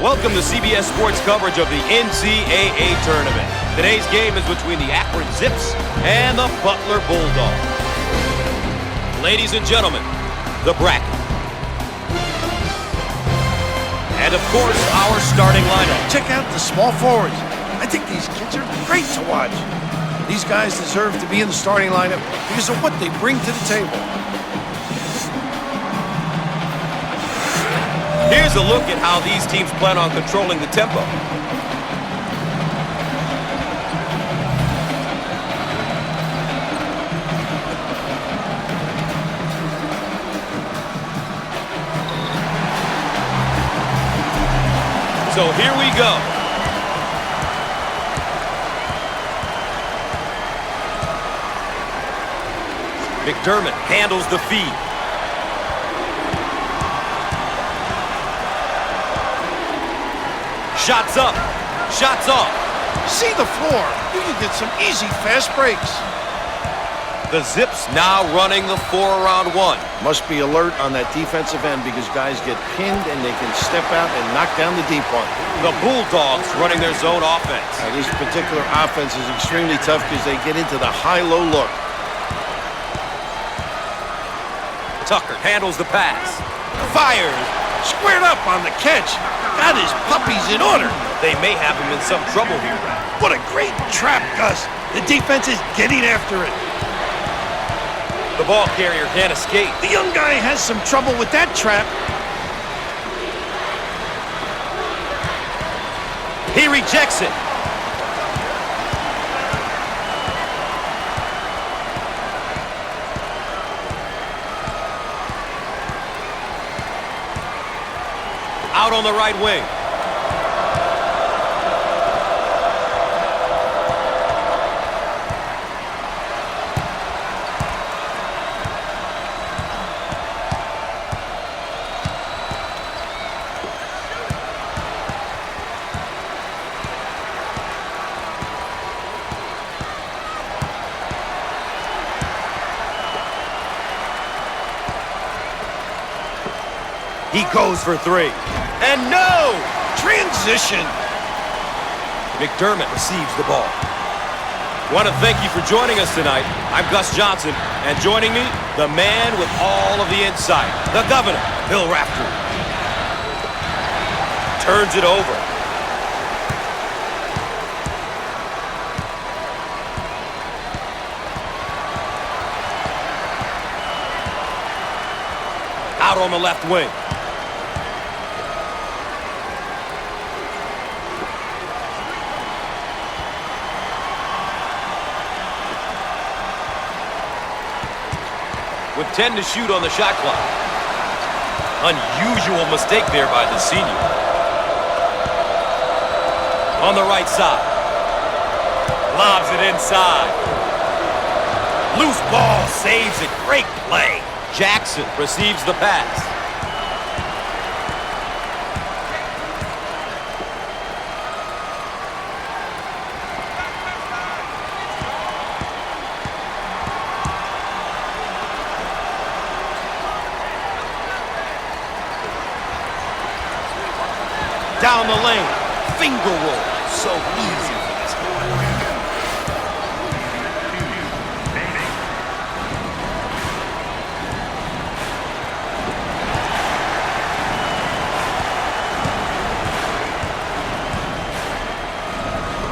Welcome to CBS Sports coverage of the NCAA tournament. Today's game is between the Akron Zips and the Butler Bulldogs. Ladies and gentlemen, the bracket. And of course, our starting lineup. Check out the small forwards. I think these kids are great to watch. These guys deserve to be in the starting lineup because of what they bring to the table. Here's a look at how these teams plan on controlling the tempo. So here we go. McDermott handles the feed. Shots up, shots off. See the floor. You can get some easy, fast breaks. The Zips now running the 4-around one. Must be alert on that defensive end because guys get pinned and they can step out and knock down the deep one. The Bulldogs running their zone offense. Now, this particular offense is extremely tough because they get into the high-low look. Tucker handles the pass. Fires. Squared up on the catch. Got his puppies in order. They may have him in some trouble here, Rat. What a great trap, Gus. The defense is getting after it. The ball carrier can't escape. The young guy has some trouble with that trap. He rejects it. Out on the right wing. He goes for three. And no! Transition. McDermott receives the ball. Want to thank you for joining us tonight. I'm Gus Johnson, and joining me, the man with all of the insight, the governor, Bill Raftery. Turns it over. Out on the left wing. With 10 to shoot on the shot clock. Unusual mistake there by the senior. On the right side. Lobs it inside. Loose ball, saves it. Great play. Jackson receives the pass. Down the lane, finger roll, so easy for this boy.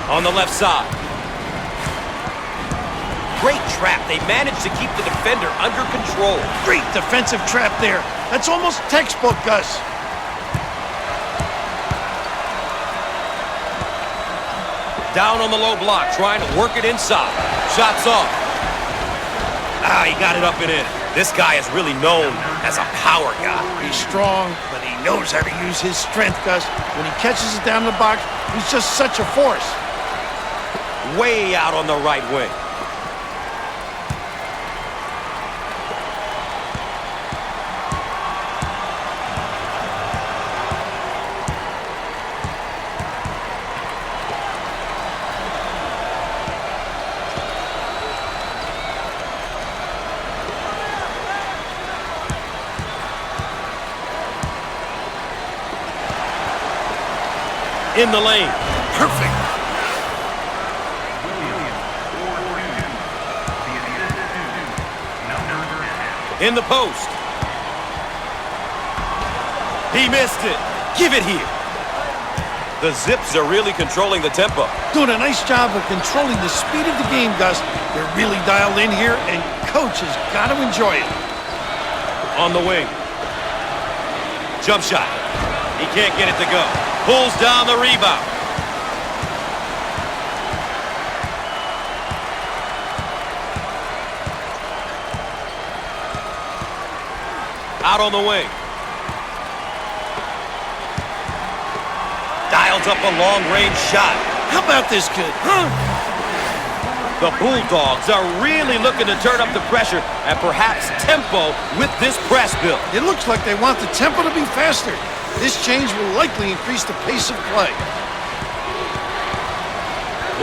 On the left side. Great trap, they managed to keep the defender under control. Great defensive trap there. That's almost textbook, Gus. Down on the low block, trying to work it inside. Shots off. He got it up and in. This guy is really known as a power guy. He's strong, but he knows how to use his strength, Gus. When he catches it down the box, he's just such a force. Way out on the right wing. In the lane. Perfect. In the post. He missed it. Give it here. The Zips are really controlling the tempo. Doing a nice job of controlling the speed of the game, Gus. They're really dialed in here, and Coach has got to enjoy it. On the wing. Jump shot. He can't get it to go. Pulls down the rebound. Out on the wing. Dials up a long-range shot. How about this kid, huh? The Bulldogs are really looking to turn up the pressure and perhaps tempo with this press build. It looks like they want the tempo to be faster. This change will likely increase the pace of play.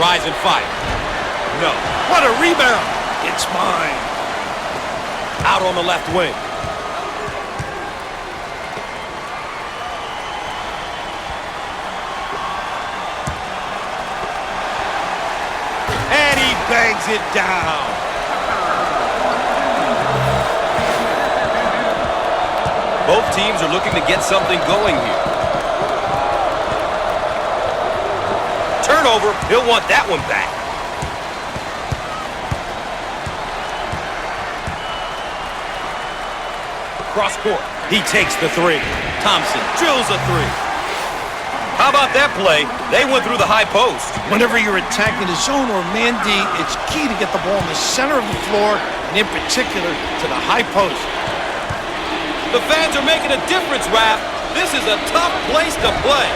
Rise and fight. No. What a rebound. It's mine. Out on the left wing. And he bangs it down. Both teams are looking to get something going here. Turnover. He'll want that one back. Cross court. He takes the three. Thompson drills a three. How about that play? They went through the high post. Whenever you're attacking a zone or man D, it's key to get the ball in the center of the floor, and in particular, to the high post. The fans are making a difference, Raph. This is a tough place to play.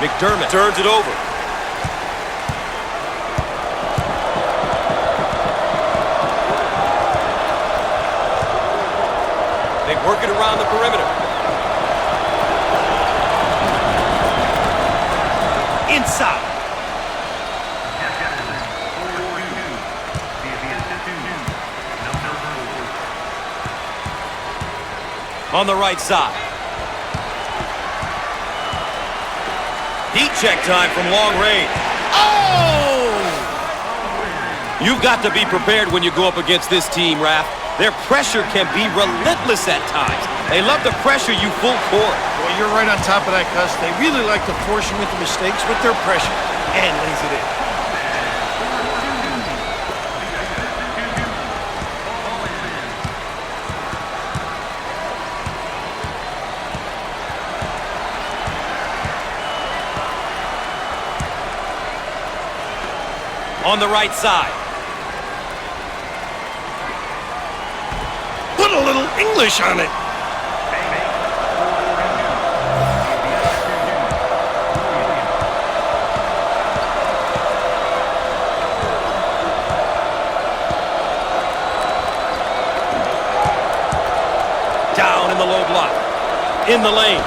McDermott turns it over. They work it around the perimeter. Inside. On the right side. Heat check time from long range. Oh! You've got to be prepared when you go up against this team, Raph. Their pressure can be relentless at times. They love to pressure you full court. Well, you're right on top of that, Gus. They really like to force you into mistakes with their pressure. And lays it in. On the right side. Put a little English on it. Down in the low block. In the lane.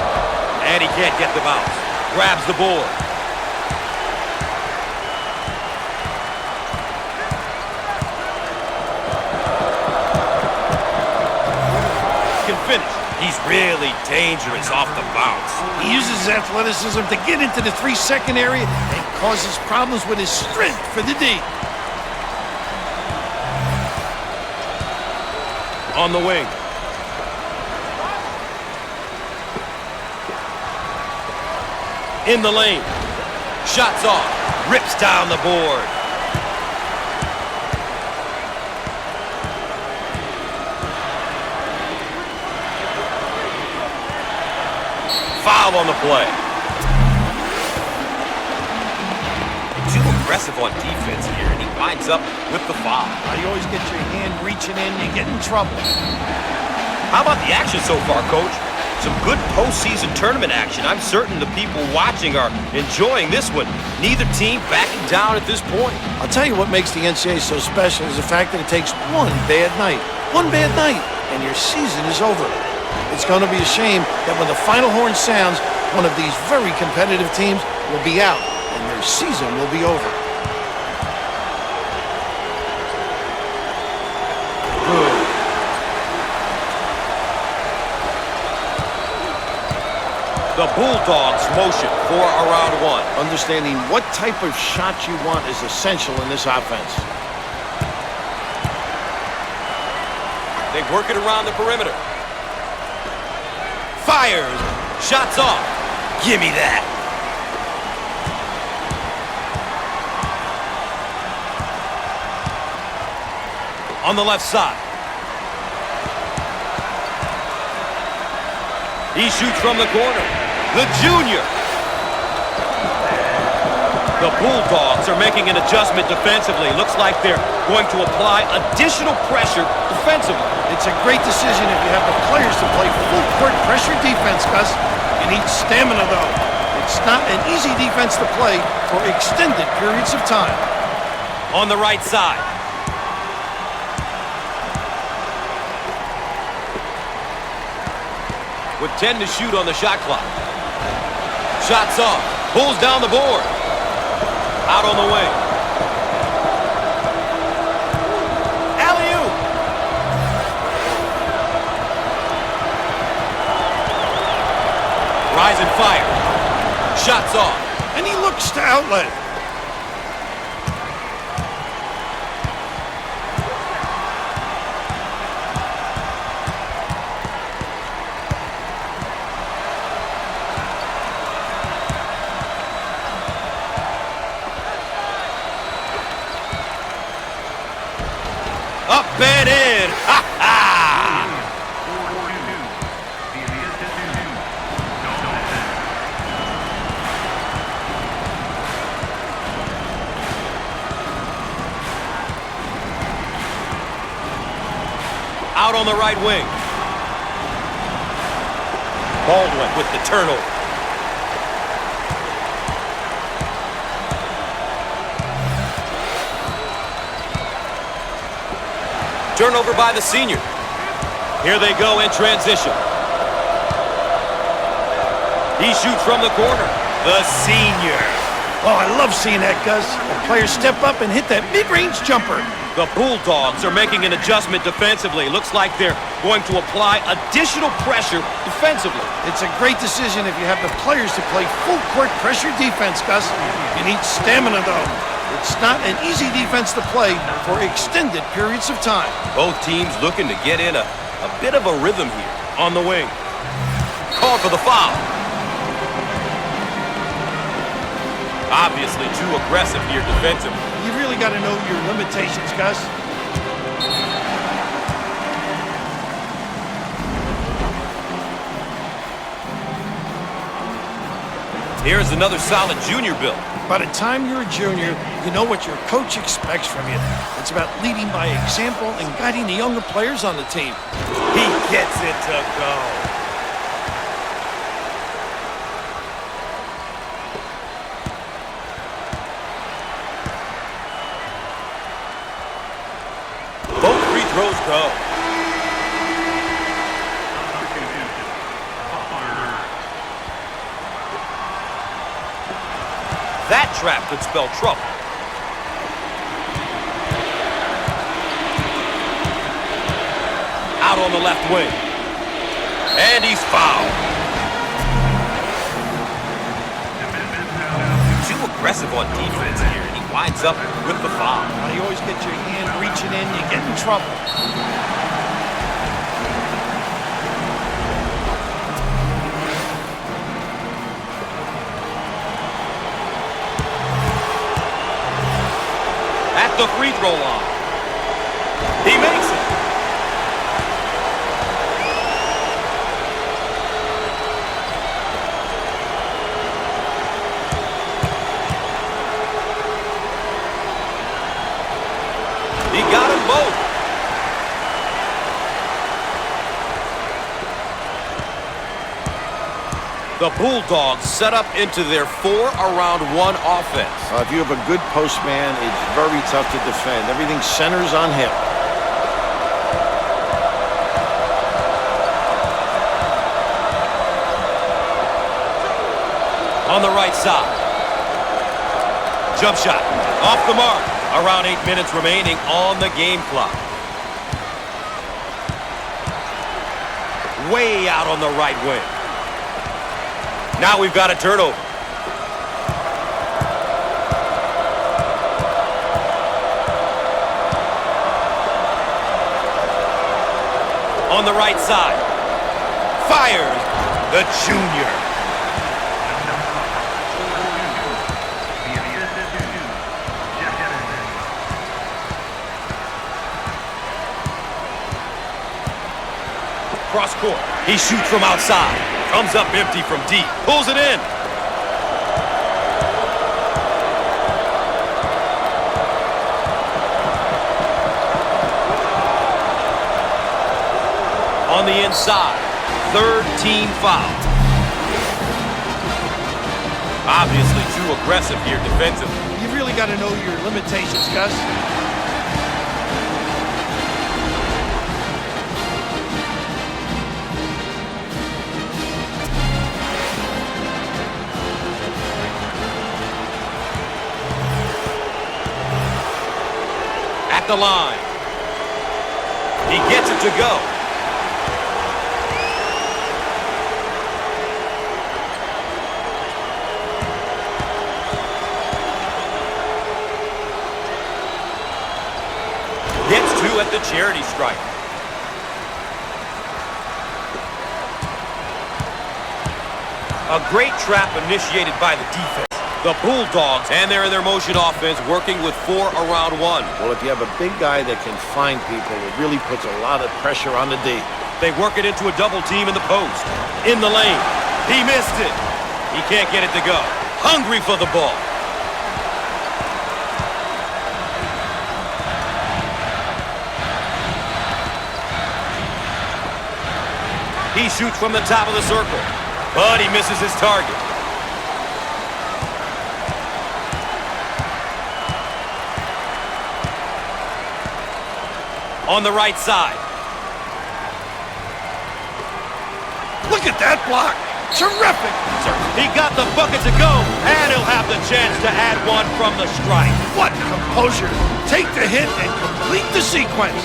And he can't get the bounce. Grabs the board. Finish. He's really dangerous off the bounce. He uses his athleticism to get into the 3-second area and causes problems with his strength for the D. On the wing. In the lane. Shots off. Rips down the board. Foul on the play. Too aggressive on defense here, and he winds up with the foul. You always get your hand reaching in, you get in trouble. How about the action so far, Coach? Some good postseason tournament action. I'm certain the people watching are enjoying this one. Neither team backing down at this point. I'll tell you what makes the NCAA so special is the fact that it takes one bad night, and your season is over. It's going to be a shame that when the final horn sounds, one of these very competitive teams will be out and their season will be over. The Bulldogs motion for a round one. Understanding what type of shot you want is essential in this offense. They work it around the perimeter. Fires. Shots off. Give me that. On the left side. He shoots from the corner. The junior. The Bulldogs are making an adjustment defensively. Looks like they're going to apply additional pressure defensively. It's a great decision if you have the players to play full court pressure defense, Gus. You need stamina, though. It's not an easy defense to play for extended periods of time. On the right side. With 10 to shoot on the shot clock. Shots off. Pulls down the board. Out on the wing. Alley-oop. Rise and fire. Shots off. And he looks to outlet. Up and in. Ha ha! Out on the right wing. Baldwin with the turnover. Turnover by the senior. Here they go in transition. He shoots from the corner. The senior. Oh, I love seeing that, Gus. The players step up and hit that mid-range jumper. The Bulldogs are making an adjustment defensively. Looks like they're going to apply additional pressure defensively. It's a great decision if you have the players to play full court pressure defense, Gus. You need stamina, though. It's not an easy defense to play for extended periods of time. Both teams looking to get in a bit of a rhythm here. On the wing. Called for the foul. Obviously too aggressive here defensively. You really got to know your limitations, Gus. Here's another solid junior build. By the time you're a junior, you know what your coach expects from you. It's about leading by example and guiding the younger players on the team. He gets it to go. Both free throws go. That trap could spell trouble. Out on the left wing. And he's fouled. Too aggressive on defense here, and he winds up with the foul. Now, you always get your hand reaching in, you get in trouble. At the free throw line. He makes it. He got them both. The Bulldogs set up into their 4-around-1 offense. If you have a good post man, it's very tough to defend. Everything centers on him. On the right side. Jump shot. Off the mark. Around 8 minutes remaining on the game clock. Way out on the right wing. Now we've got a turnover. On the right side. Fires the junior. Cross court. He shoots from outside. Comes up empty from deep. Pulls it in. On the inside. Third team foul. Obviously too aggressive here defensively. You really got to know your limitations, Gus. At the line. He gets it to go. Gets two at the charity stripe. A great trap initiated by the defense. The Bulldogs, and they're in their motion offense, working with 4 around 1. Well, if you have a big guy that can find people, it really puts a lot of pressure on the D. They work it into a double team in the post. In the lane. He missed it. He can't get it to go. Hungry for the ball. He shoots from the top of the circle, but he misses his target. On the right side. Look at that block. Terrific. He got the bucket to go, and he'll have the chance to add one from the strike. What composure. Take the hit and complete the sequence.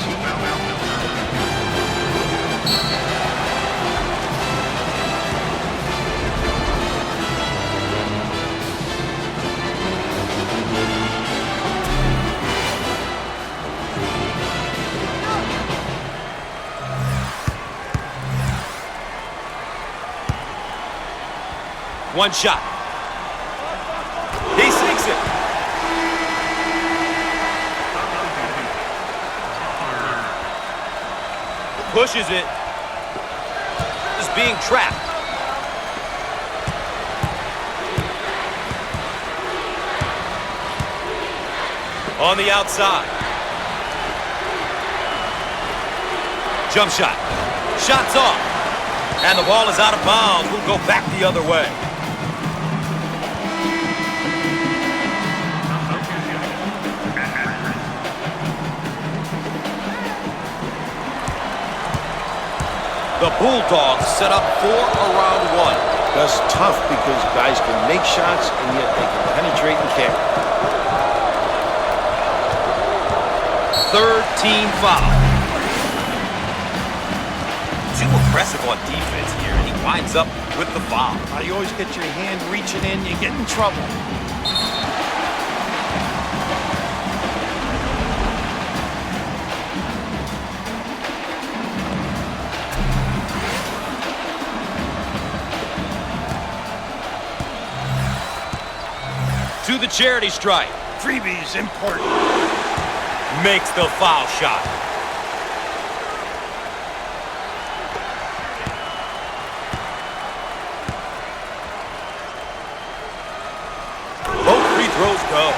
One shot. He sinks it. Pushes it. Is being trapped. On the outside. Jump shot. Shots off. And the ball is out of bounds. We'll go back the other way. The Bulldogs set up 4 around 1. That's tough because guys can make shots and yet they can penetrate and kick. Third team foul. Too aggressive on defense here, and he winds up with the foul. You always get your hand reaching in, you get in trouble. To the charity stripe. Freebies important. Makes the foul shot. Both free throws go.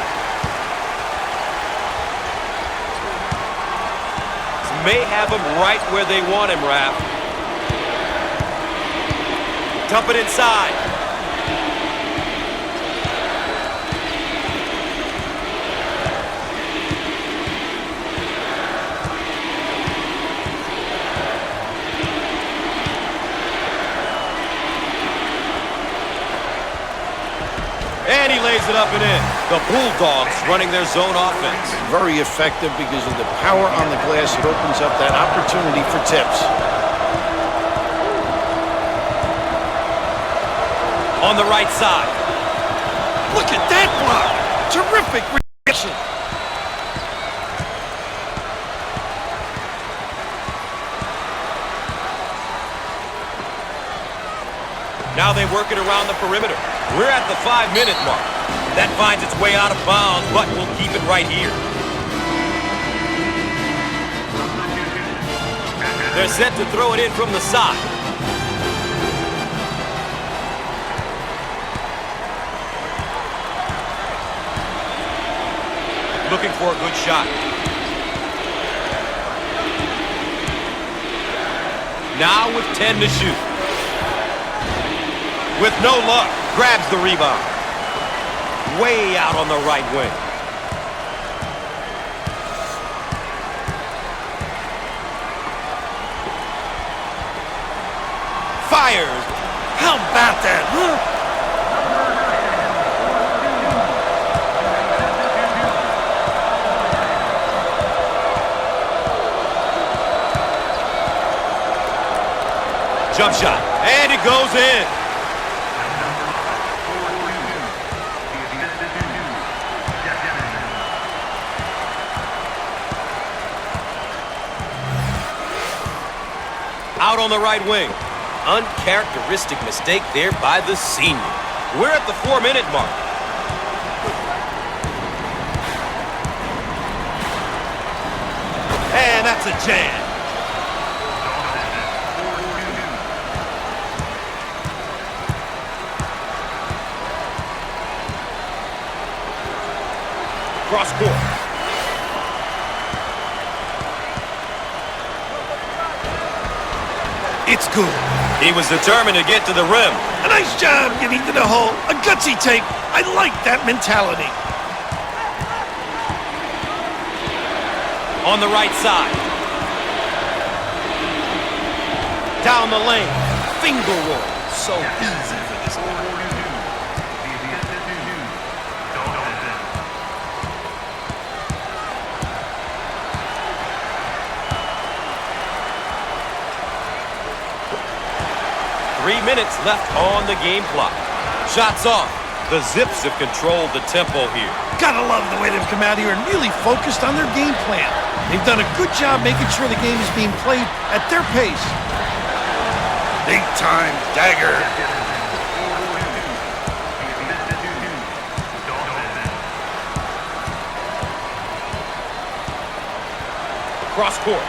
May have him right where they want him, Raph. Dump it inside. And he lays it up and in. The Bulldogs running their zone offense. Very effective because of the power on the glass. It opens up that opportunity for tips. On the right side. Look at that block. Terrific reaction. Now they work it around the perimeter. We're at the 5-minute mark. That finds its way out of bounds, but we'll keep it right here. They're set to throw it in from the side. Looking for a good shot. Now with 10 to shoot. With no luck, grabs the rebound. Way out on the right wing. Fires. How about that, huh? Jump shot. And it goes in. Out on the right wing. Uncharacteristic mistake there by the senior. We're at the 4-minute mark. And that's a jam. Cross court. It's good. He was determined to get to the rim. A nice job getting to the hole. A gutsy take. I like that mentality. On the right side. Down the lane. Finger roll. So easy for this guy. Minutes left on the game clock. Shots off. The Zips have controlled the tempo here. Gotta love the way they've come out here and really focused on their game plan. They've done a good job making sure the game is being played at their pace. Big time dagger. Cross court.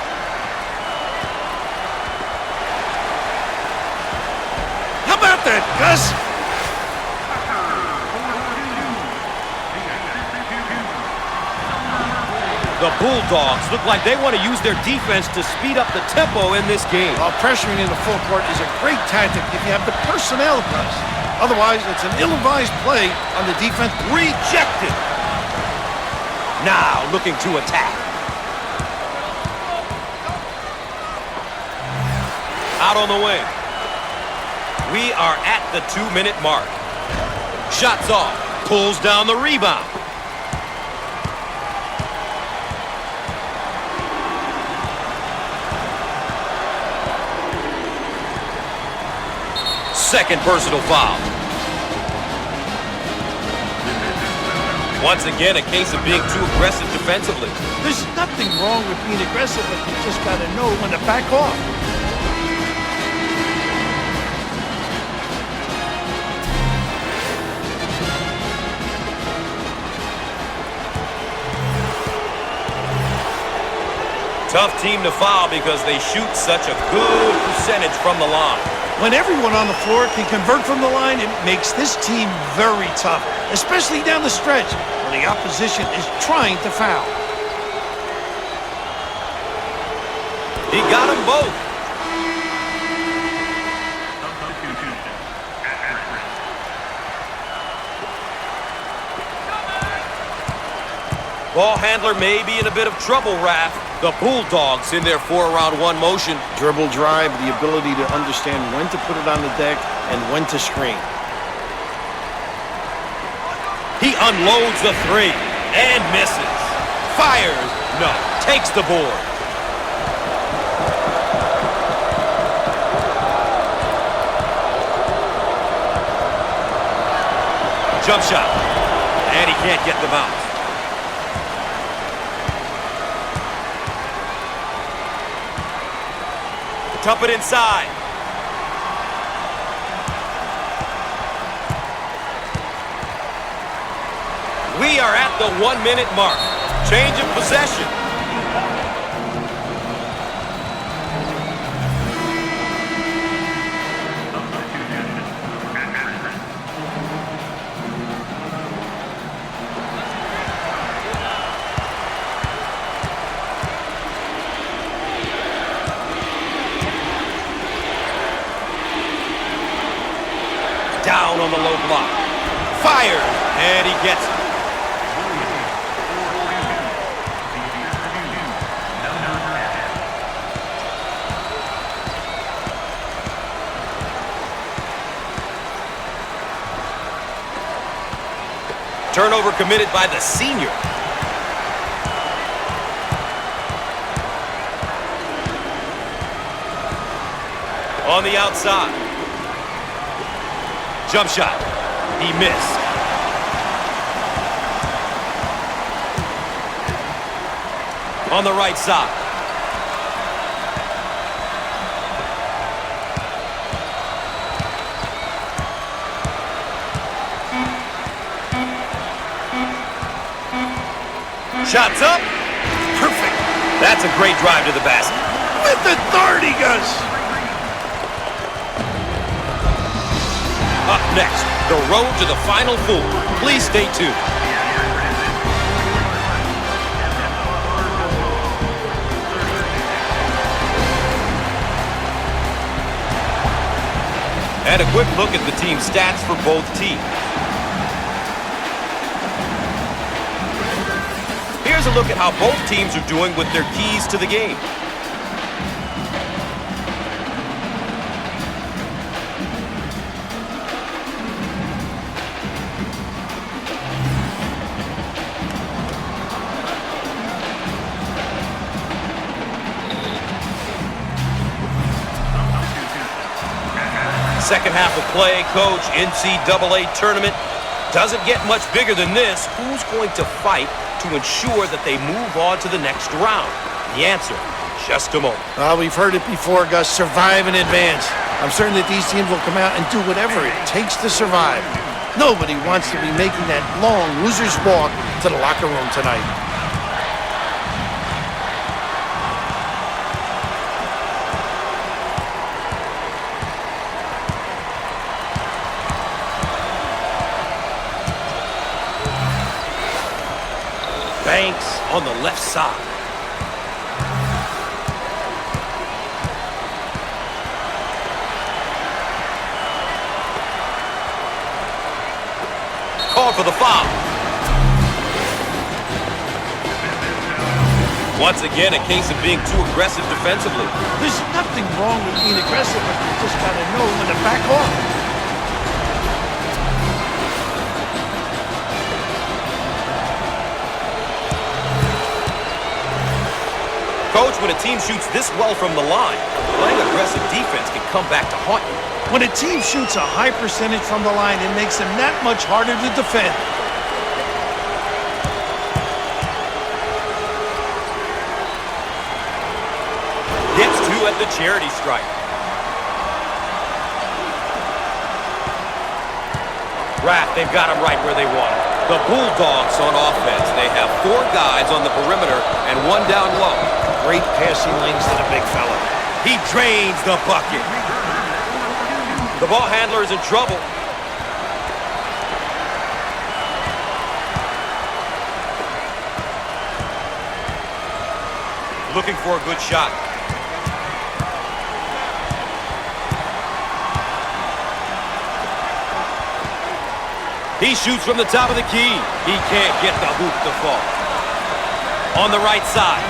That, Gus. The Bulldogs look like they want to use their defense to speed up the tempo in this game. While pressuring in the full court is a great tactic if you have the personnel, Gus. Otherwise, it's an ill-advised play on the defense. Rejected. Now looking to attack. Out on the wing. We are at the 2-minute mark. Shots off. Pulls down the rebound. Second personal foul. Once again, a case of being too aggressive defensively. There's nothing wrong with being aggressive, but you just got to know when to back off. Tough team to foul because they shoot such a good percentage from the line. When everyone on the floor can convert from the line, it makes this team very tough, especially down the stretch when the opposition is trying to foul. He got them both. Ball handler may be in a bit of trouble, Raph. The Bulldogs in their 4-around-1 motion. Dribble drive, the ability to understand when to put it on the deck and when to screen. He unloads the three and misses. Fires. No. Takes the board. Jump shot. And he can't get the bounce. Dump it inside. We are at the 1 minute mark. Change of possession. Down on the low block. Fired. And he gets it. Turnover committed by the senior. On the outside. Jump shot. He missed. On the right side. Shots up. Perfect. That's a great drive to the basket. With authority, Gus. Up next, the road to the Final Four. Please stay tuned. And a quick look at the team stats for both teams. Here's a look at how both teams are doing with their keys to the game. Second half of play, coach, NCAA tournament. Doesn't get much bigger than this. Who's going to fight to ensure that they move on to the next round? The answer, just a moment. We've heard it before, Gus. Survive and advance. I'm certain that these teams will come out and do whatever it takes to survive. Nobody wants to be making that long loser's walk to the locker room tonight. Banks on the left side. Called for the foul. Once again, a case of being too aggressive defensively. There's nothing wrong with being aggressive, but you just gotta know when to back off. Coach, when a team shoots this well from the line, playing aggressive defense can come back to haunt you. When a team shoots a high percentage from the line, it makes them that much harder to defend. Gets two at the charity stripe. Rath, they've got him right where they want him. The Bulldogs on offense. They have 4 guys on the perimeter and 1 down low. Great passing lanes to the big fella. He drains the bucket. The ball handler is in trouble. Looking for a good shot. He shoots from the top of the key. He can't get the hoop to fall. On the right side.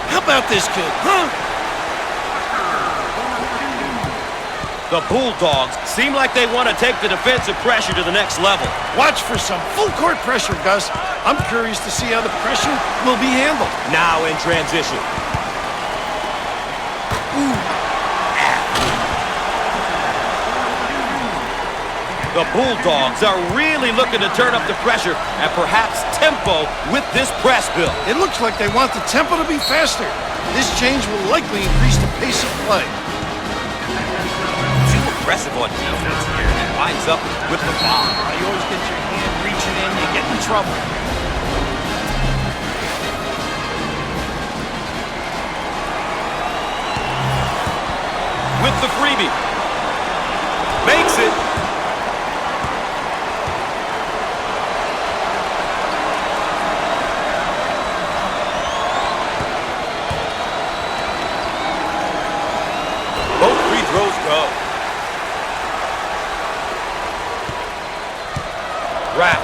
How about this kid, huh? The Bulldogs seem like they want to take the defensive pressure to the next level. Watch for some full-court pressure, Gus. I'm curious to see how the pressure will be handled. Now in transition. The Bulldogs are really looking to turn up the pressure and perhaps tempo with this press, Bill. It looks like they want the tempo to be faster. This change will likely increase the pace of play. Too aggressive on defense here. And lines up with the foul. You always get your hand reaching in, you get in trouble. With the freebie. Makes it. Both free throws go.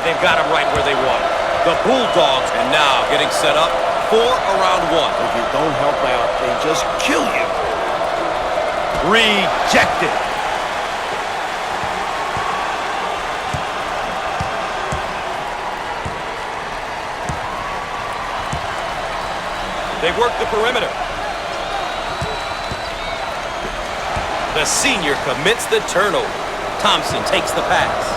They've got him right where they want it. The Bulldogs are now getting set up for a round one. If you don't help out, they just kill you. Rejected. They work the perimeter. The senior commits the turnover. Thompson takes the pass.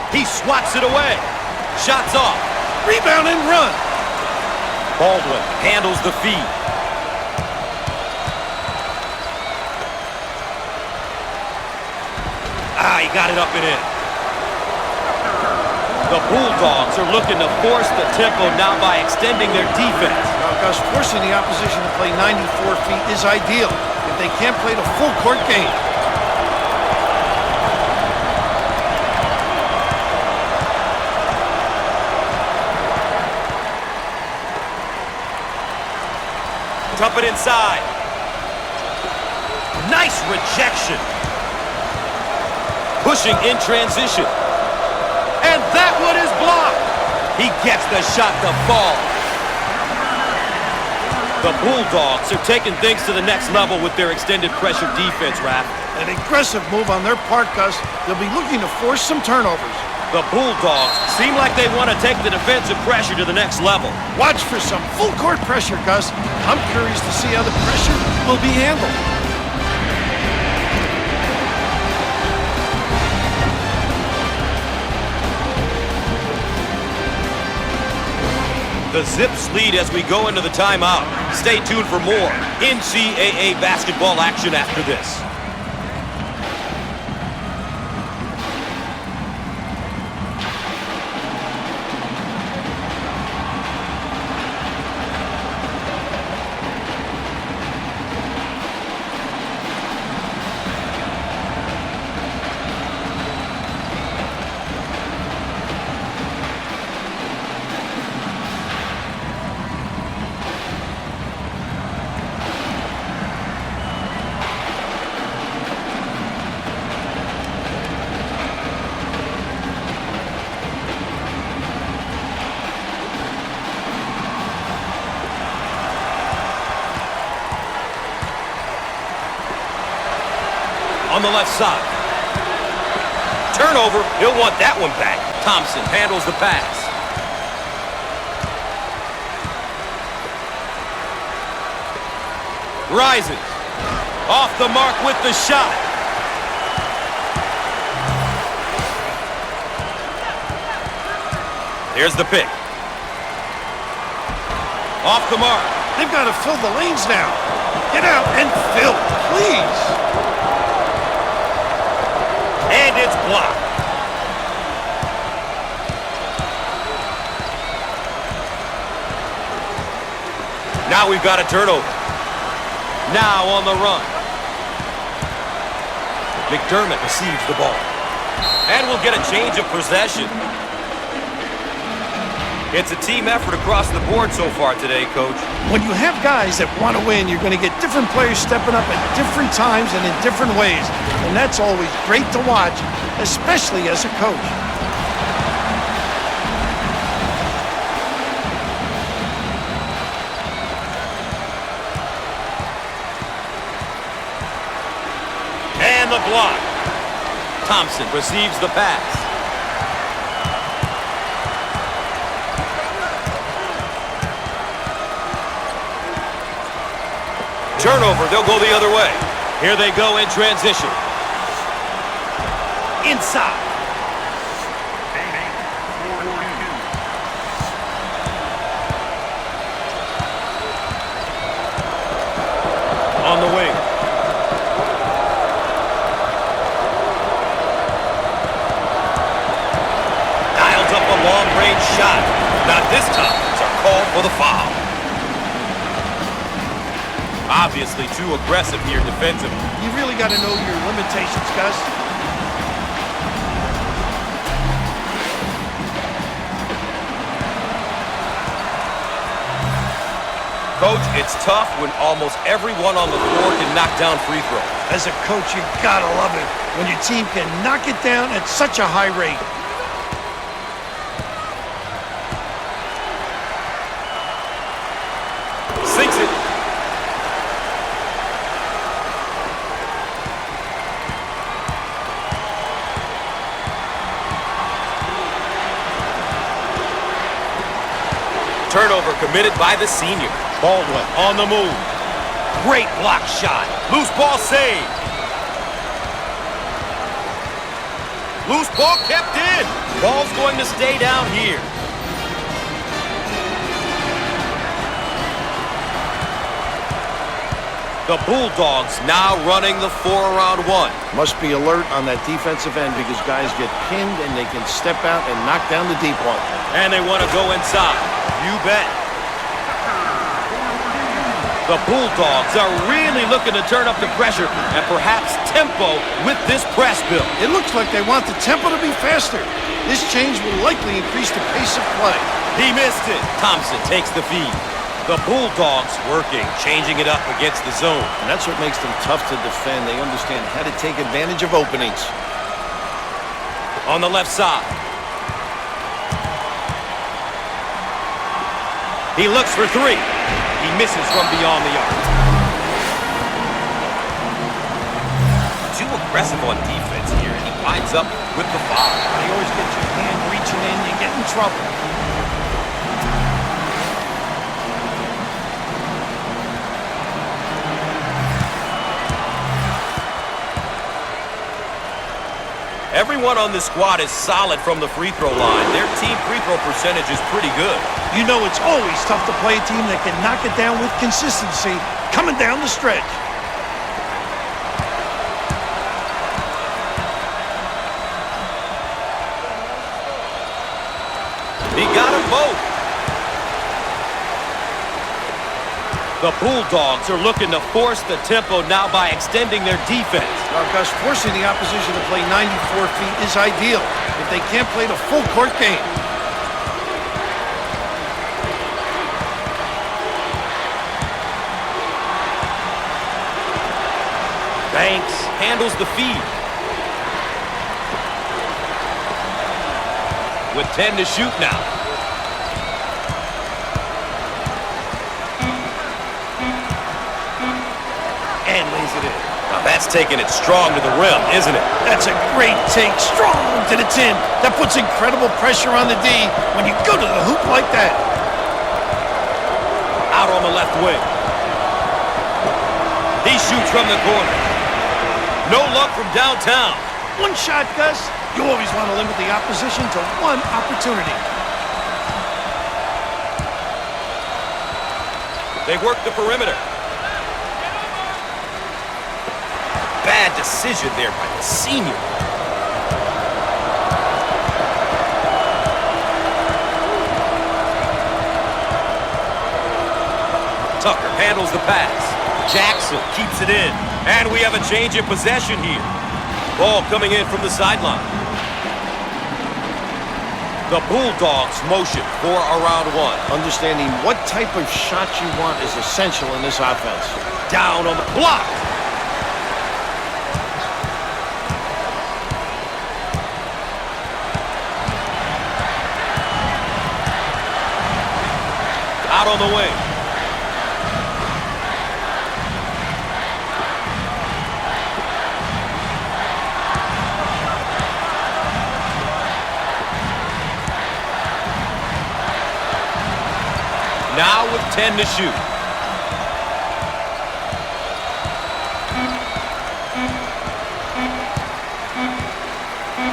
He swats it away. Shots off. Rebound and run. Baldwin handles the feed. He got it up and in. The Bulldogs are looking to force the tempo now by extending their defense. Now, Gus, forcing the opposition to play 94 feet is ideal if they can't play the full court game. Dump it inside. Nice rejection. Pushing in transition. And that one is blocked. He gets the shot to fall. The Bulldogs are taking things to the next level with their extended pressure defense, Raph. An aggressive move on their part, Gus. They'll be looking to force some turnovers. The Bulldogs seem like they want to take the defensive pressure to the next level. Watch for some full court pressure, Gus. I'm curious to see how the pressure will be handled. The Zips lead as we go into the timeout. Stay tuned for more NCAA basketball action after this. On the left side. Turnover. He'll want that one back. Thompson handles the pass. Rises. Off the mark with the shot. Here's the pick. Off the mark. They've got to fill the lanes now. Get out and fill, please. And it's blocked. Now we've got a turnover. Now on the run. McDermott receives the ball. And we'll get a change of possession. It's a team effort across the board so far today, Coach. When you have guys that want to win, you're going to get different players stepping up at different times and in different ways. And that's always great to watch, especially as a coach. And the block. Thompson receives the pass. Turnover, they'll go the other way. Here they go in transition. Inside. On the wing. Dials up a long-range shot. Not this time. It's a call for the foul. Obviously too aggressive here defensively. You really got to know your limitations, Gus. Coach, it's tough when almost everyone on the floor can knock down free throws. As a coach, you got to love it when your team can knock it down at such a high rate. Sinks it. Turnover committed by the senior. Baldwin on the move. Great block shot. Loose ball saved. Loose ball kept in. Ball's going to stay down here. The Bulldogs now running the 4-around 1. Must be alert on that defensive end because guys get pinned and they can step out and knock down the deep one. And they want to go inside. You bet. The Bulldogs are really looking to turn up the pressure and perhaps tempo with this press build. It looks like they want the tempo to be faster. This change will likely increase the pace of play. He missed it. Thompson takes the feed. The Bulldogs working, changing it up against the zone. And that's what makes them tough to defend. They understand how to take advantage of openings. On the left side. He looks for three. He misses from beyond the arc. Too aggressive on defense here, and he winds up with the foul. You always get your hand reaching in, you get in trouble. Everyone on this squad is solid from the free throw line. Their team free throw percentage is pretty good. You know it's always tough to play a team that can knock it down with consistency coming down the stretch. He got them both. The Bulldogs are looking to force the tempo now by extending their defense. Now, Gus, forcing the opposition to play 94 feet is ideal if they can't play the full court game. Banks handles the feed. With 10 to shoot now. And lays it in. Now that's taking it strong to the rim, isn't it? That's a great take, strong to the tin. That puts incredible pressure on the D when you go to the hoop like that. Out on the left wing. He shoots from the corner. No luck from downtown. One shot, Gus. You always want to limit the opposition to one opportunity. They work the perimeter. Bad decision there by the senior. Tucker handles the pass. Jackson keeps it in. And we have a change in possession here. Ball coming in from the sideline. The Bulldogs motion for around 1. Understanding what type of shot you want is essential in this offense. Down on the block. Out on the wing. Now with 10 to shoot.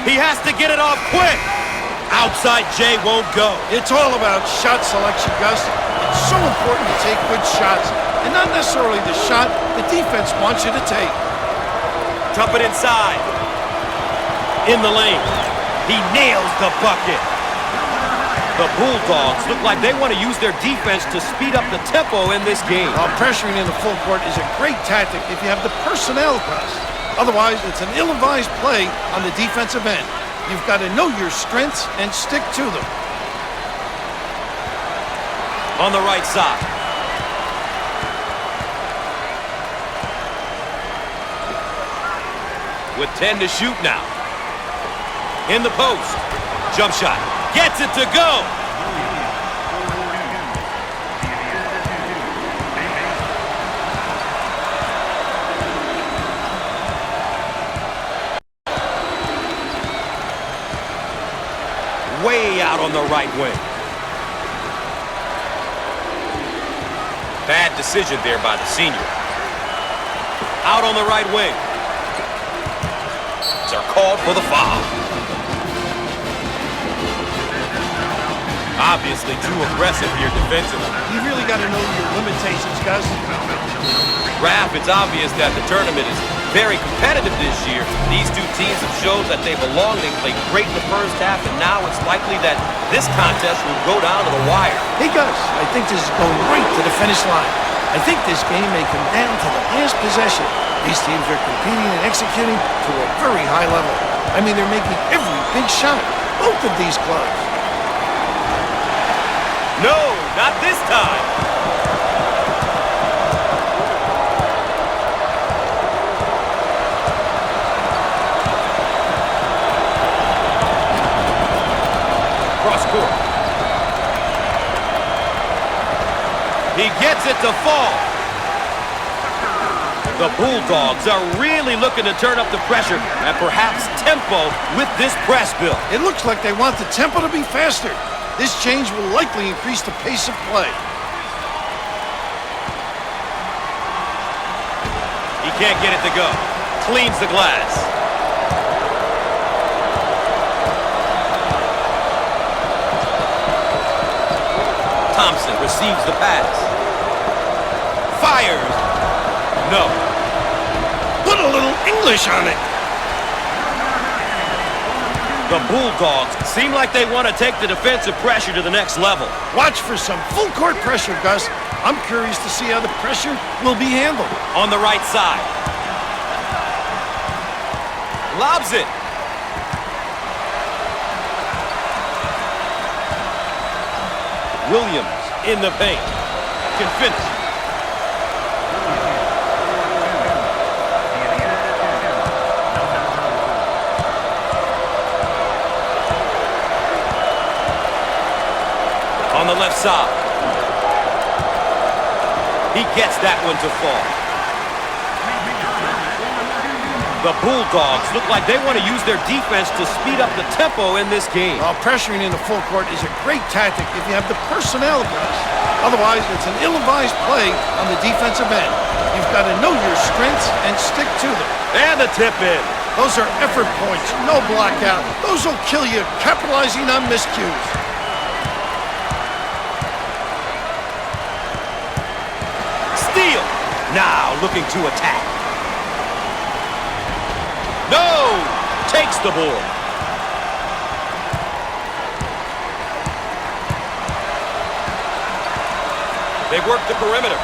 He has to get it off quick. Outside J won't go. It's all about shot selection, Gus. It's so important to take good shots, and not necessarily the shot the defense wants you to take. Dump it inside. In the lane. He nails the bucket. The Bulldogs look like they want to use their defense to speed up the tempo in this game. Pressuring in the full court is a great tactic if you have the personnel, Gus. Otherwise, it's an ill-advised play on the defensive end. You've got to know your strengths and stick to them. On the right side. With 10 to shoot now. In the post. Jump shot. Gets it to go. Way out on the right wing. Bad decision there by the senior. Out on the right wing. They're called for the foul. Obviously too aggressive here defensively. You really got to know your limitations, Gus. Raph, it's obvious that the tournament is very competitive this year. These two teams have showed that they belong. They played great in the first half, and now it's likely that this contest will go down to the wire. Hey, Gus, I think this is going right to the finish line. I think this game may come down to the last possession. These teams are competing and executing to a very high level. I mean, they're making every big shot. Both of these clubs. No, not this time. Cross court. He gets it to fall. The Bulldogs are really looking to turn up the pressure and perhaps tempo with this press build. It looks like they want the tempo to be faster. This change will likely increase the pace of play. He can't get it to go. Cleans the glass. Thompson receives the pass. Fires. No. Put a little English on it. The Bulldogs seem like they want to take the defensive pressure to the next level. Watch for some full court pressure, Gus. I'm curious to see how the pressure will be handled. On the right side. Lobs it. Williams in the paint. Can finish. On the left side. He gets that one to fall. The Bulldogs look like they want to use their defense to speed up the tempo in this game. Pressuring in the full court is a great tactic if you have the personnel, Gus. Otherwise, it's an ill-advised play on the defensive end. You've got to know your strengths and stick to them. And the tip in. Those are effort points, no blackout. Those will kill you, capitalizing on miscues. Steal. Now looking to attack. No! Takes the board. They work the perimeter.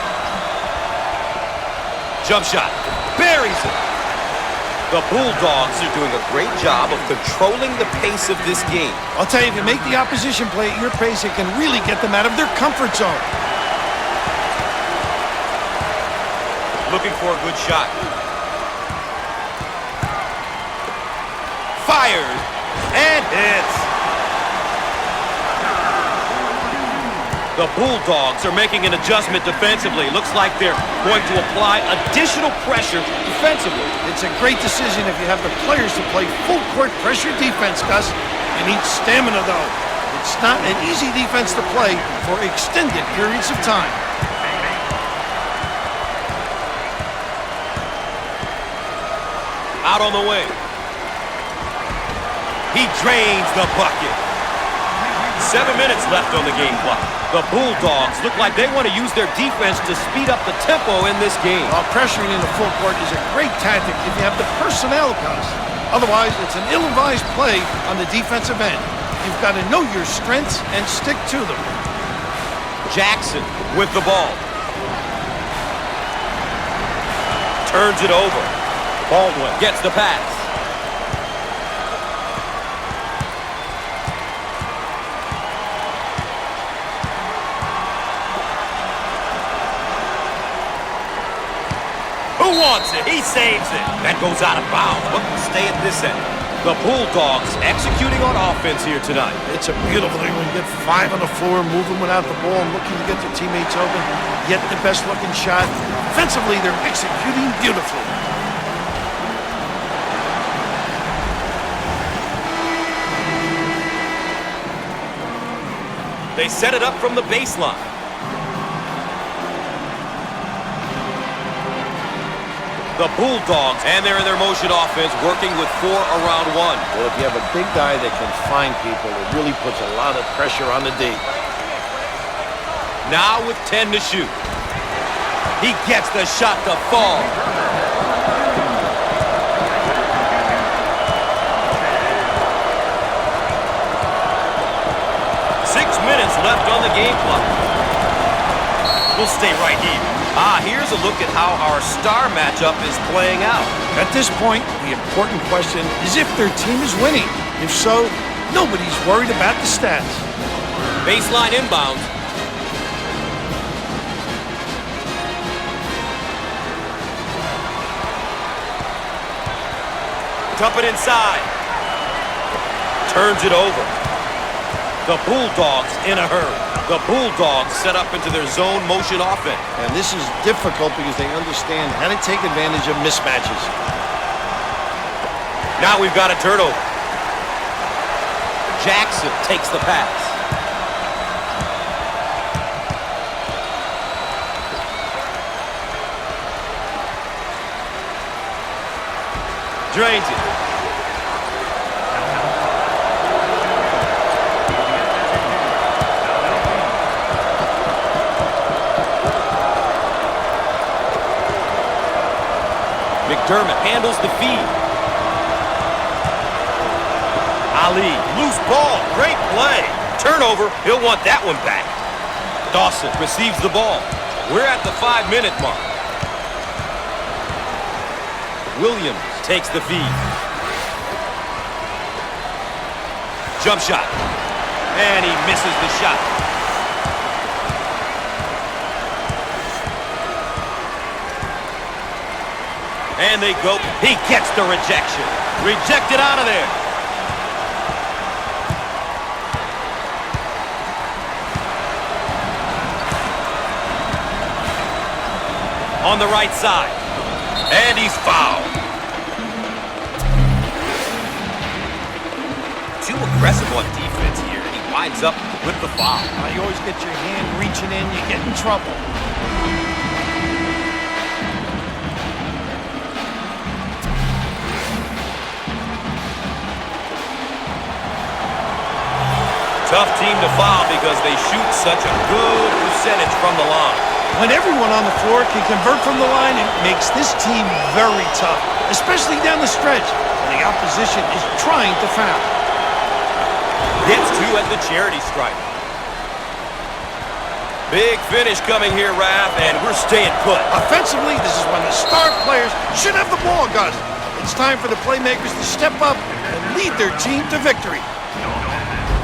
Jump shot. Buries it. The Bulldogs are doing a great job of controlling the pace of this game. I'll tell you, if you make the opposition play at your pace, it can really get them out of their comfort zone. Looking for a good shot. Fires and hits. The Bulldogs are making an adjustment defensively. Looks like they're going to apply additional pressure defensively. It's a great decision if you have the players to play full court pressure defense, Gus. You need stamina, though. The It's not an easy defense to play for extended periods of time. Out on the wing. He drains the bucket. 7 minutes left on the game clock. The Bulldogs look like they want to use their defense to speed up the tempo in this game. While pressuring in the full court is a great tactic if you have the personnel guys. Otherwise, it's an ill-advised play on the defensive end. You've got to know your strengths and stick to them. Jackson with the ball. Turns it over. Baldwin gets the pass. Who wants it? He saves it. That goes out of bounds, but will stay at this end. The Bulldogs executing on offense here tonight. It's a beautiful thing when you get 5 on the floor, moving without the ball, and looking to get their teammates open, get the best-looking shot. Offensively, they're executing beautifully. They set it up from the baseline. The Bulldogs, and they're in their motion offense, working with 4 around 1. Well, if you have a big guy that can find people, it really puts a lot of pressure on the D. Now with 10 to shoot. He gets the shot to fall. Minutes left on the game clock. We'll stay right here. Here's a look at how our star matchup is playing out. At this point, the important question is if their team is winning. If so, nobody's worried about the stats. Baseline inbounds. Dump it inside. Turns it over. The Bulldogs in a hurry. The Bulldogs set up into their zone motion offense. And this is difficult because they understand how to take advantage of mismatches. Now we've got a turnover. Jackson takes the pass. Drains it. McDermott handles the feed. Ali, loose ball, great play. Turnover, he'll want that one back. Dawson receives the ball. We're at the 5-minute mark. Williams takes the feed. Jump shot. And he misses the shot. And they go. He gets the rejection. Rejected out of there. On the right side. And he's fouled. Too aggressive on defense here. He winds up with the foul. You always get your hand reaching in, you get in trouble. Tough team to foul because they shoot such a good percentage from the line. When everyone on the floor can convert from the line, it makes this team very tough, especially down the stretch when the opposition is trying to foul. Gets 2 at the charity stripe. Big finish coming here, Raph, and we're staying put. Offensively, this is when the star players should have the ball, Gus. It's time for the playmakers to step up and lead their team to victory.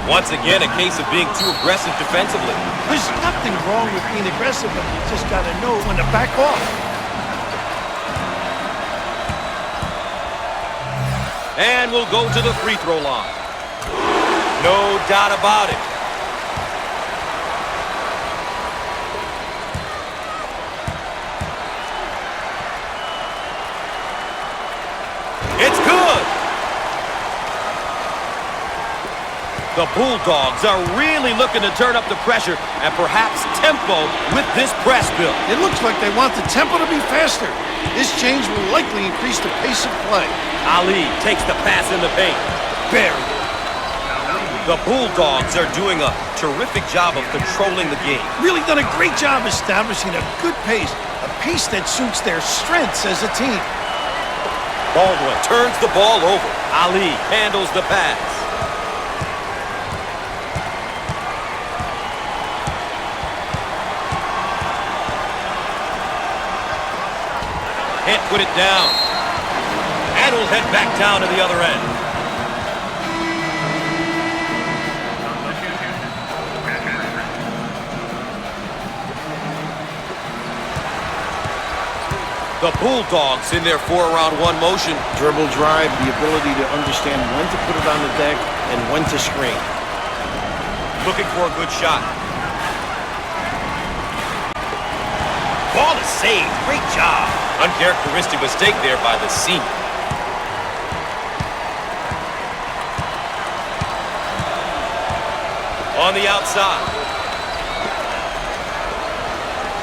Once again, a case of being too aggressive defensively. There's nothing wrong with being aggressive, but you just got to know when to back off. And we'll go to the free throw line. No doubt about it. It's good. The Bulldogs are really looking to turn up the pressure and perhaps tempo with this press build. It looks like they want the tempo to be faster. This change will likely increase the pace of play. Ali takes the pass in the paint. Buried. The Bulldogs are doing a terrific job of controlling the game. Really done a great job establishing a good pace, a pace that suits their strengths as a team. Baldwin turns the ball over. Ali handles the pass. Can't put it down. And will head back down to the other end. The Bulldogs in their 4-around-1 motion. Dribble drive, the ability to understand when to put it on the deck and when to screen. Looking for a good shot. Ball is saved. Great job. Uncharacteristic mistake there by the senior. On the outside.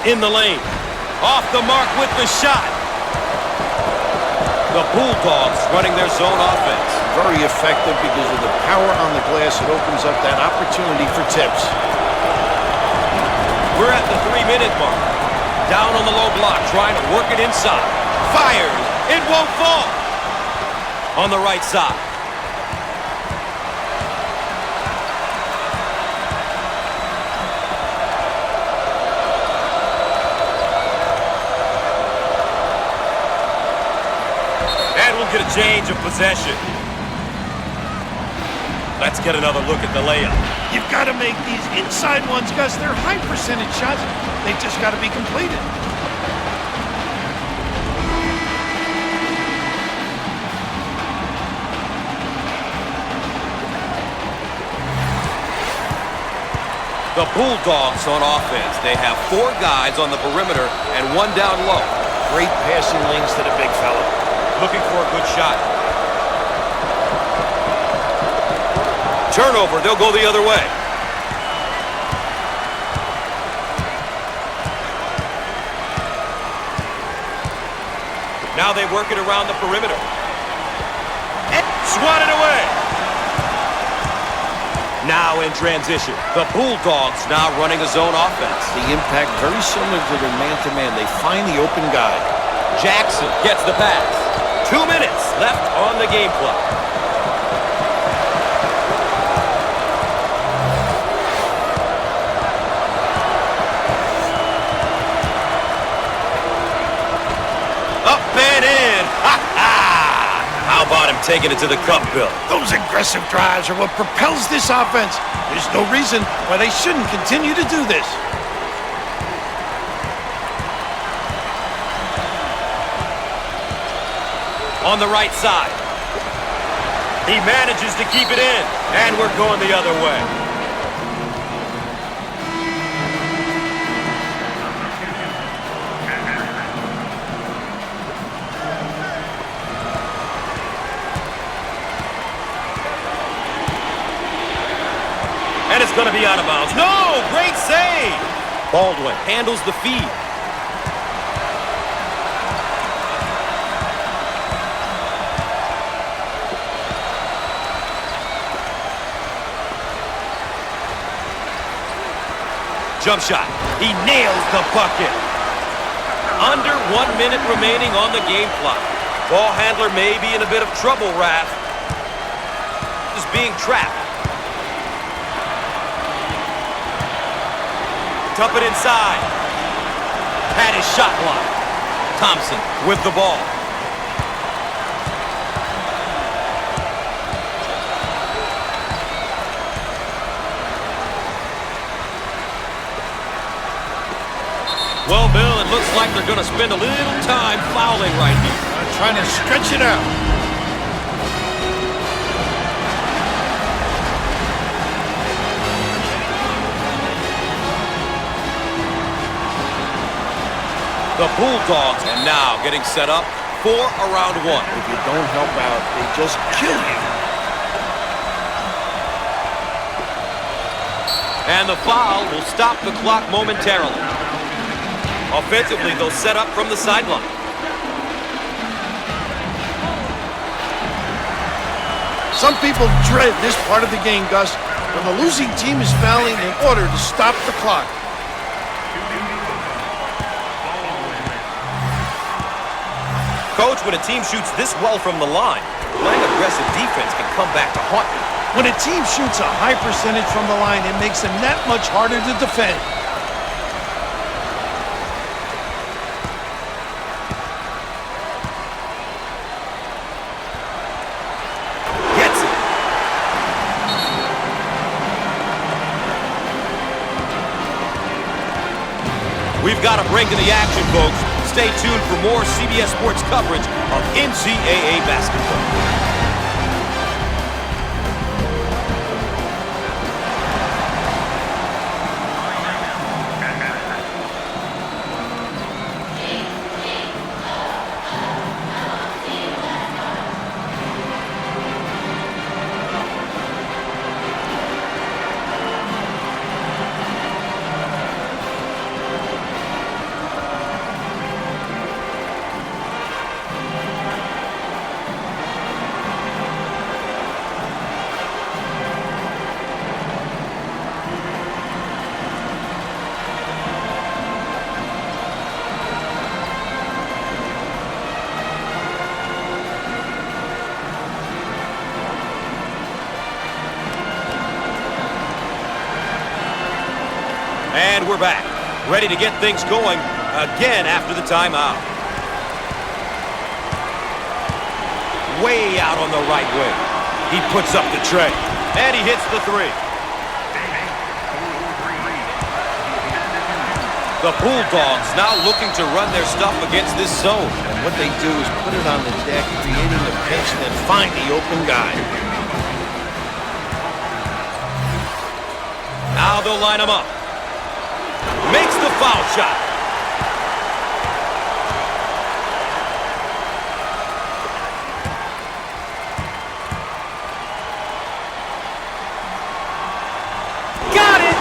In the lane. Off the mark with the shot. The Bulldogs running their zone offense. Very effective because of the power on the glass. It opens up that opportunity for tips. We're at the 3-minute mark. Down on the low block, trying to work it inside. Fires. It won't fall. On the right side. And we'll get a change of possession. Let's get another look at the layup. You've got to make these inside ones, Gus. They're high percentage shots. They just got to be completed. The Bulldogs on offense. They have 4 guys on the perimeter and 1 down low. Great passing lanes to the big fella. Looking for a good shot. Turnover. They'll go the other way. Now they work it around the perimeter. Swatted away. Now in transition. The Bulldogs now running a zone offense. The impact very similar to their man-to-man. They find the open guy. Jackson gets the pass. 2 minutes left on the game clock. Up and in. How about him taking it to the cup, Bill? Those aggressive drives are what propels this offense. There's no reason why they shouldn't continue to do this. On the right side. He manages to keep it in. And we're going the other way. And it's going to be out of bounds. No! Great save! Baldwin handles the feed. Jump shot. He nails the bucket. Under 1 minute remaining on the game clock. Ball handler may be in a bit of trouble, Raph. Is being trapped. Dump it inside. Had his shot blocked. Thompson with the ball. Well, Bill, it looks like they're going to spend a little time fouling right here. Trying to stretch it out. The Bulldogs and now getting set up for a round 1. If you don't help out, they just kill you. And the foul will stop the clock momentarily. Offensively, they'll set up from the sideline. Some people dread this part of the game, Gus, when the losing team is fouling in order to stop the clock. Coach, when a team shoots this well from the line, playing aggressive defense can come back to haunt them. When a team shoots a high percentage from the line, it makes them that much harder to defend. Gets it. We've got a break in the action, folks. Stay tuned for more CBS Sports coverage of NCAA basketball. And we're back, ready to get things going again after the timeout. Way out on the right wing. He puts up the tray, and he hits the three. The Bulldogs now looking to run their stuff against this zone. And what they do is put it on the deck, creating a pinch, and then find the open guy. Now they'll line him up. Makes the foul shot. Got it!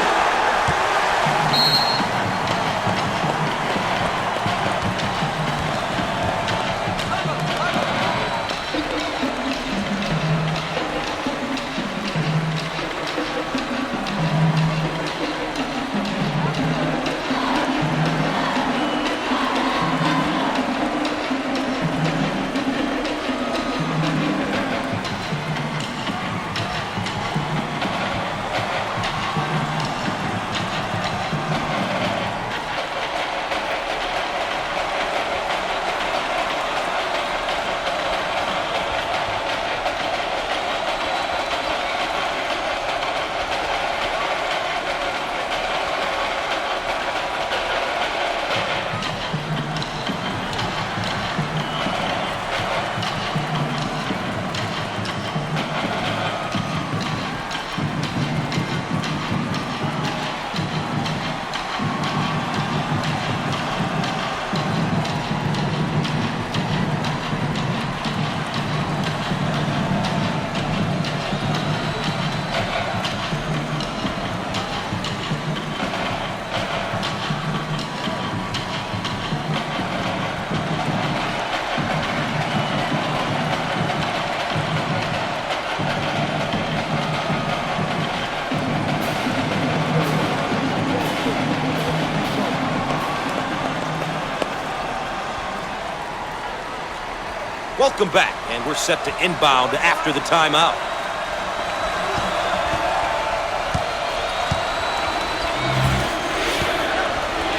Welcome back, and we're set to inbound after the timeout.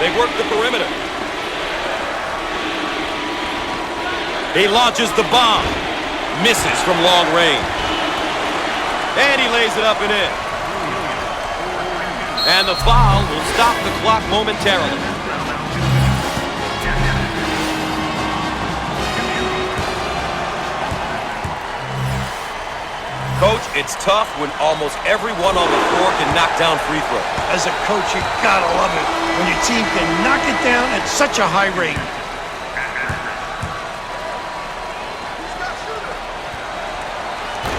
They work the perimeter. He launches the bomb. Misses from long range. And he lays it up and in. And the foul will stop the clock momentarily. Coach, it's tough when almost everyone on the floor can knock down free throws. As a coach, you gotta love it when your team can knock it down at such a high rate.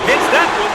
Hits that one.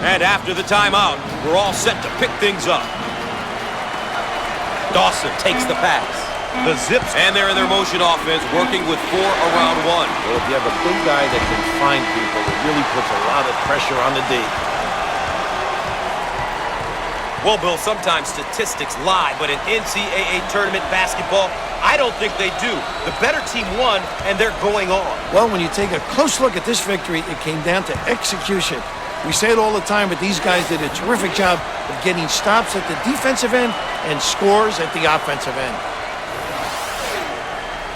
And after the timeout, we're all set to pick things up. Dawson takes the pass. The Zips, and they're in their motion offense, working with 4 around 1. Well, if you have a big guy that can find people, it really puts a lot of pressure on the D. Well, Bill, sometimes statistics lie, but in NCAA tournament basketball, I don't think they do. The better team won, and they're going on. Well, when you take a close look at this victory, it came down to execution. We say it all the time, but these guys did a terrific job of getting stops at the defensive end and scores at the offensive end.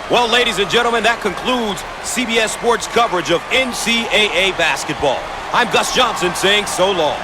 Well, ladies and gentlemen, that concludes CBS Sports coverage of NCAA basketball. I'm Gus Johnson saying so long.